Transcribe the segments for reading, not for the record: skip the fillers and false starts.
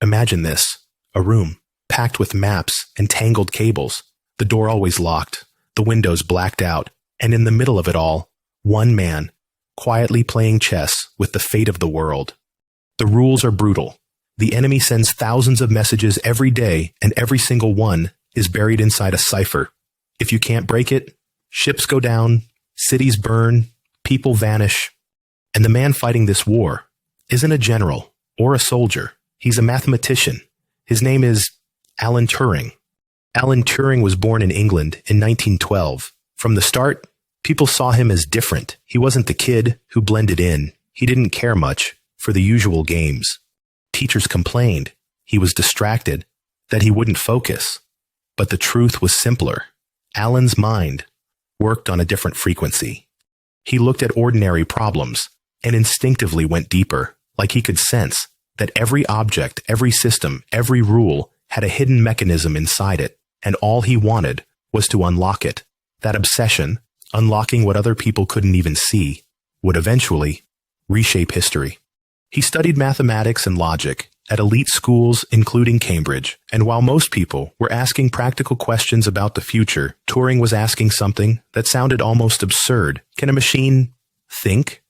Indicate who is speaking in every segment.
Speaker 1: Imagine this, a room packed with maps and tangled cables, the door always locked, the windows blacked out, and in the middle of it all, one man, quietly playing chess with the fate of the world. The rules are brutal. The enemy sends thousands of messages every day, and every single one is buried inside a cipher. If you can't break it, ships go down, cities burn, people vanish. And the man fighting this war isn't a general or a soldier. He's a mathematician. His name is Alan Turing. Alan Turing was born in England in 1912. From the start, people saw him as different. He wasn't the kid who blended in. He didn't care much for the usual games. Teachers complained he was distracted, that he wouldn't focus. But the truth was simpler. Alan's mind worked on a different frequency. He looked at ordinary problems and instinctively went deeper, like he could sense that every object, every system, every rule had a hidden mechanism inside it, and all he wanted was to unlock it. That obsession, unlocking what other people couldn't even see, would eventually reshape history. He studied mathematics and logic at elite schools, including Cambridge, and while most people were asking practical questions about the future, Turing was asking something that sounded almost absurd. Can a machine think?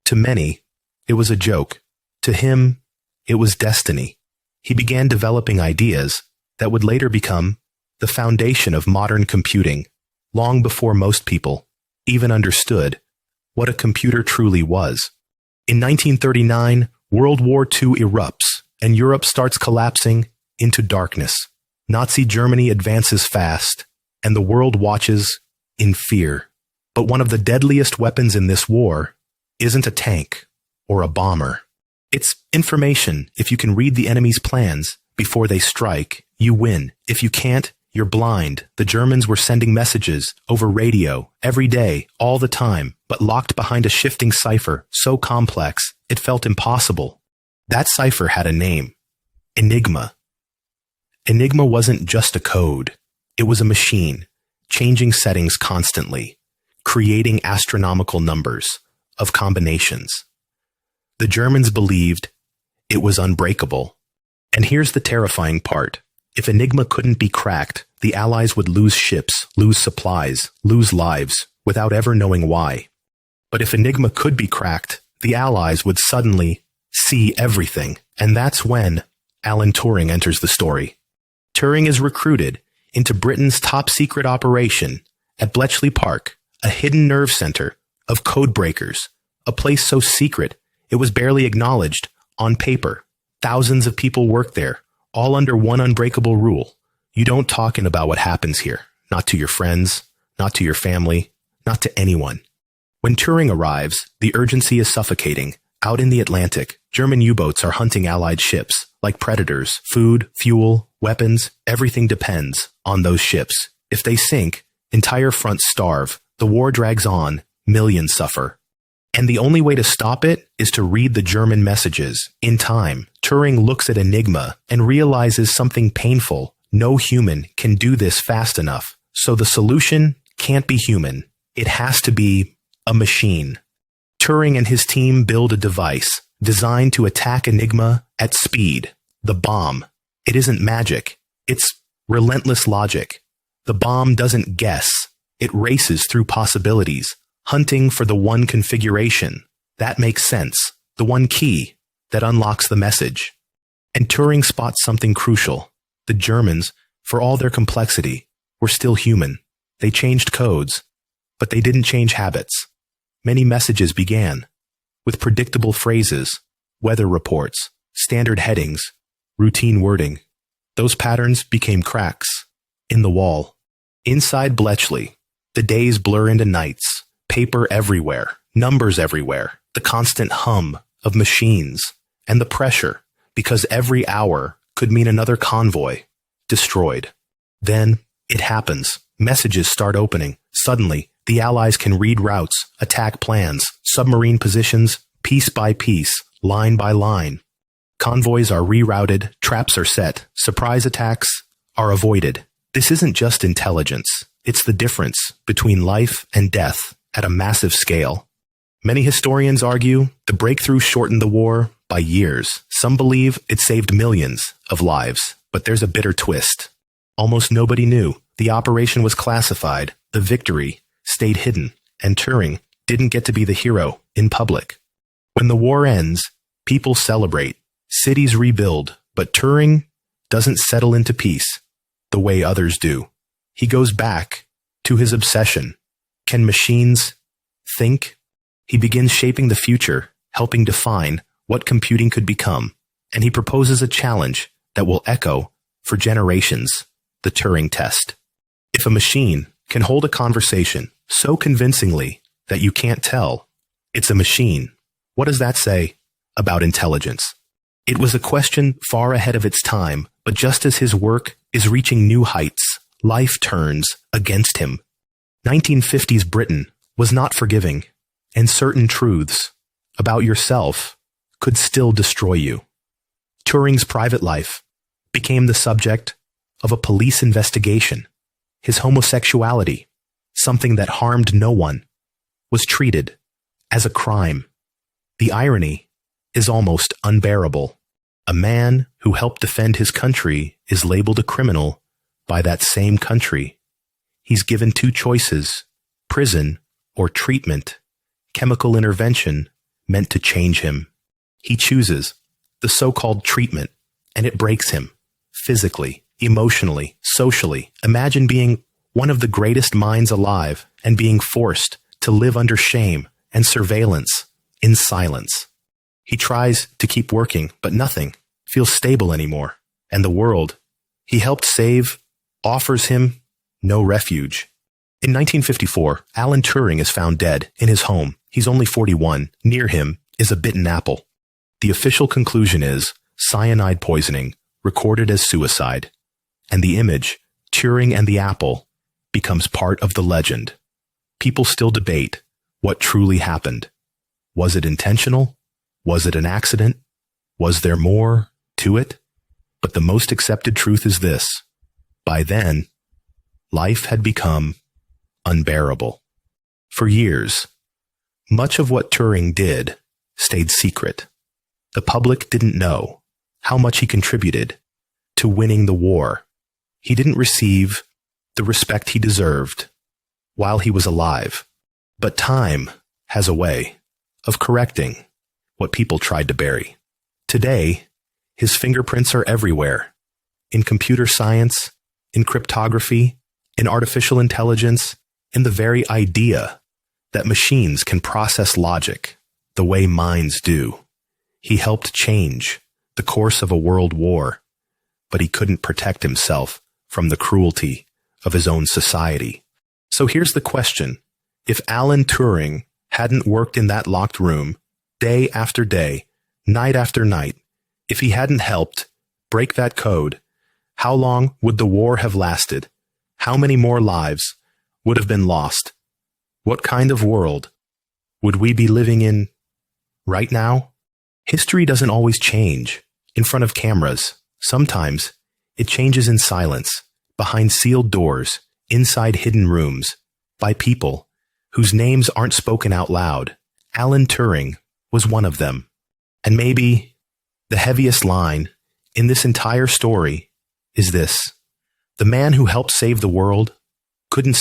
Speaker 1: To many, it was a joke. To him, it was destiny. He began developing ideas that would later become the foundation of modern computing, long before most people even understood what a computer truly was. In 1939, World War II erupts, and Europe starts collapsing into darkness. Nazi Germany advances fast, and the world watches in fear. But one of the deadliest weapons in this war isn't a tank or a bomber. It's information. If you can read the enemy's plans before they strike, you win. If you can't, you're blind. The Germans were sending messages over radio every day, all the time, but locked behind a shifting cipher so complex it felt impossible. That cipher had a name: Enigma. Enigma wasn't just a code. It was a machine, changing settings constantly, creating astronomical numbers of combinations. The Germans believed it was unbreakable. And here's the terrifying part. If Enigma couldn't be cracked, the Allies would lose ships, lose supplies, lose lives, without ever knowing why. But if Enigma could be cracked, the Allies would suddenly see everything. And that's when Alan Turing enters the story. Turing is recruited into Britain's top-secret operation at Bletchley Park, a hidden nerve center of codebreakers, a place so secret it was barely acknowledged on paper. Thousands of people work there, all under one unbreakable rule. You don't talk about what happens here, not to your friends, not to your family, not to anyone. When Turing arrives, the urgency is suffocating. Out in the Atlantic, German U-boats are hunting Allied ships. Like predators, food, fuel, weapons, everything depends on those ships. If they sink, entire fronts starve. The war drags on, millions suffer. And the only way to stop it is to read the German messages in time. Turing looks at Enigma and realizes something painful. No human can do this fast enough. So the solution can't be human. It has to be a machine. Turing and his team build a device designed to attack Enigma at speed. The bomb. It isn't magic. It's relentless logic. The bomb doesn't guess. It races through possibilities, hunting for the one configuration that makes sense, the one key that unlocks the message. And Turing spots something crucial. The Germans, for all their complexity, were still human. They changed codes, but they didn't change habits. Many messages began with predictable phrases, weather reports, standard headings, routine wording. Those patterns became cracks in the wall. Inside Bletchley, the days blur into nights, paper everywhere, numbers everywhere, the constant hum of machines, and the pressure, because every hour could mean another convoy destroyed. Then it happens. Messages start opening. Suddenly, the Allies can read routes, attack plans, submarine positions, piece by piece, line by line. Convoys are rerouted, traps are set, surprise attacks are avoided. This isn't just intelligence. It's the difference between life and death at a massive scale. Many historians argue the breakthrough shortened the war, by years. Some believe it saved millions of lives, but there's a bitter twist. Almost nobody knew. The operation was classified, the victory stayed hidden, and Turing didn't get to be the hero in public. When the war ends, people celebrate, cities rebuild, but Turing doesn't settle into peace the way others do. He goes back to his obsession. Can machines think? He begins shaping the future, helping define what computing could become, and he proposes a challenge that will echo for generations, the Turing test. If a machine can hold a conversation so convincingly that you can't tell it's a machine, what does that say about intelligence? It was a question far ahead of its time, but just as his work is reaching new heights, life turns against him. 1950s Britain was not forgiving, and certain truths about yourself could still destroy you. Turing's private life became the subject of a police investigation. His homosexuality, something that harmed no one, was treated as a crime. The irony is almost unbearable. A man who helped defend his country is labeled a criminal by that same country. He's given two choices: prison or treatment, chemical intervention meant to change him. He chooses the so-called treatment, and it breaks him physically, emotionally, socially. Imagine being one of the greatest minds alive and being forced to live under shame and surveillance in silence. He tries to keep working, but nothing feels stable anymore. And the world he helped save offers him no refuge. In 1954, Alan Turing is found dead in his home. He's only 41. Near him is a bitten apple. The official conclusion is cyanide poisoning, recorded as suicide. And the image, Turing and the apple, becomes part of the legend. People still debate what truly happened. Was it intentional? Was it an accident? Was there more to it? But the most accepted truth is this: by then, life had become unbearable. For years, much of what Turing did stayed secret. The public didn't know how much he contributed to winning the war. He didn't receive the respect he deserved while he was alive. But time has a way of correcting what people tried to bury. Today, his fingerprints are everywhere. In computer science, in cryptography, in artificial intelligence, in the very idea that machines can process logic the way minds do. He helped change the course of a world war, but he couldn't protect himself from the cruelty of his own society. So here's the question. If Alan Turing hadn't worked in that locked room day after day, night after night, if he hadn't helped break that code, how long would the war have lasted? How many more lives would have been lost? What kind of world would we be living in right now? History doesn't always change in front of cameras. Sometimes it changes in silence, behind sealed doors, inside hidden rooms, by people whose names aren't spoken out loud. Alan Turing was one of them. And maybe the heaviest line in this entire story is this: the man who helped save the world couldn't save